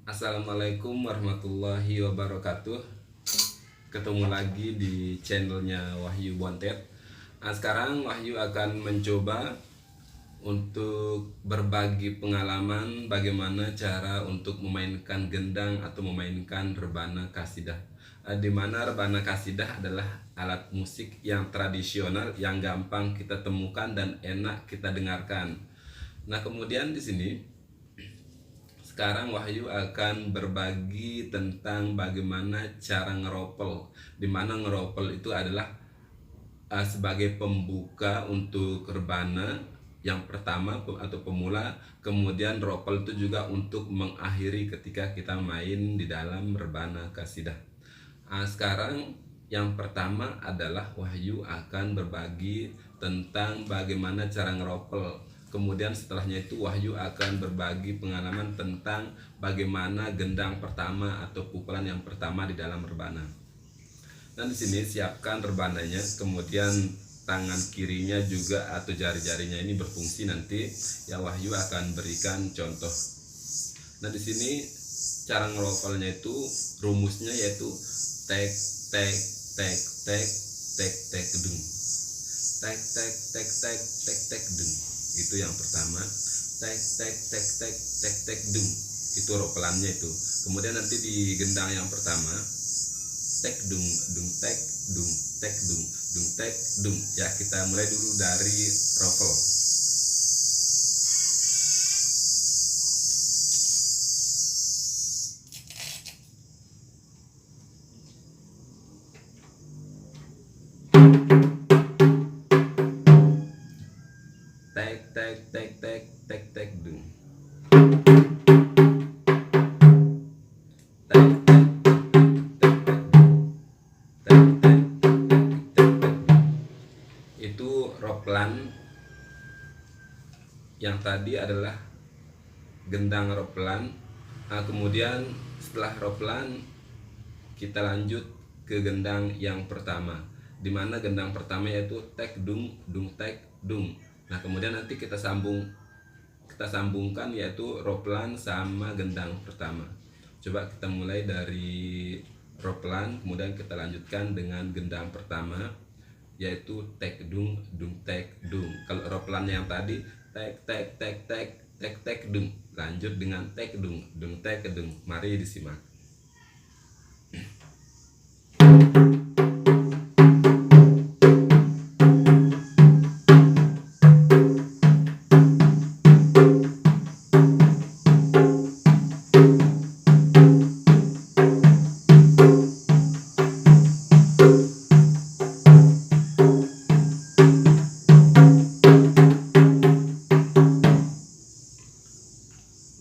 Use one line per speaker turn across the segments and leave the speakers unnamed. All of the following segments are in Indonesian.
Assalamualaikum warahmatullahi wabarakatuh. Ketemu lagi di channelnya Wahyu Bontet. Sekarang Wahyu akan mencoba untuk berbagi pengalaman bagaimana cara untuk memainkan gendang atau memainkan rebana kasidah. Di mana rebana kasidah adalah alat musik yang tradisional yang gampang kita temukan dan enak kita dengarkan. Nah, kemudian di sini sekarang Wahyu akan berbagi tentang bagaimana cara ngeropel. Dimana ngeropel itu adalah sebagai pembuka untuk rebana yang pertama atau pemula. Kemudian ropel itu juga untuk mengakhiri ketika kita main di dalam rebana kasidah. Sekarang yang pertama adalah Wahyu akan berbagi tentang bagaimana cara ngeropel. Kemudian setelahnya itu Wahyu akan berbagi pengalaman tentang bagaimana gendang pertama atau pukulan yang pertama di dalam rebana. Nah, di sini siapkan rebananya, kemudian tangan kirinya juga atau jari-jarinya ini berfungsi nanti ya Wahyu akan berikan contoh. Nah, di sini cara ngeropelnya itu rumusnya yaitu tek tek tek tek tek tek dung. Tek tek tek tek tek tek dung. Itu yang pertama. Tek tek tek tek tek tek dung. Itu ropelannya itu. Kemudian nanti di gendang yang pertama tek dung dung tek dung tek dung dung tek dung. Ya, kita mulai dulu dari ropel. Tek tek tek tek tek tek dung. Tek tek tek tek tek tek tek. Itu ropelan. Yang tadi adalah gendang ropelan. Kemudian setelah ropelan kita lanjut ke gendang yang pertama, dimana gendang pertama yaitu tek dung dung tek dung. Nah, kemudian nanti kita sambungkan yaitu ropelan sama gendang pertama. Coba kita mulai dari ropelan, kemudian kita lanjutkan dengan gendang pertama yaitu tek dung dung tek dung. Kalau ropelannya yang tadi tek tek tek tek tek tek dung, lanjut dengan tek dung dung tek dung. Mari disimak.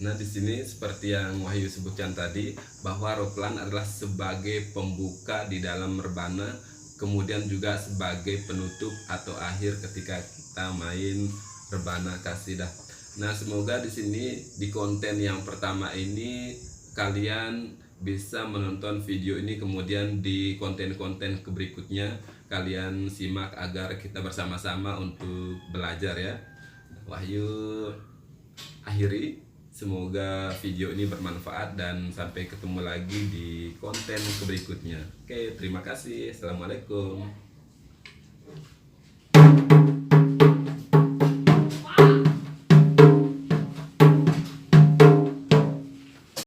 Nah, di sini seperti yang Wahyu sebutkan tadi bahwa ropelan adalah sebagai pembuka di dalam rebana, kemudian juga sebagai penutup atau akhir ketika kita main rebana kasidah. Nah, semoga di sini di konten yang pertama ini kalian bisa menonton video ini, kemudian di konten-konten berikutnya kalian simak agar kita bersama-sama untuk belajar ya. Wahyu akhiri. Semoga video ini bermanfaat dan sampai ketemu lagi di konten berikutnya. Oke, terima kasih. Assalamualaikum.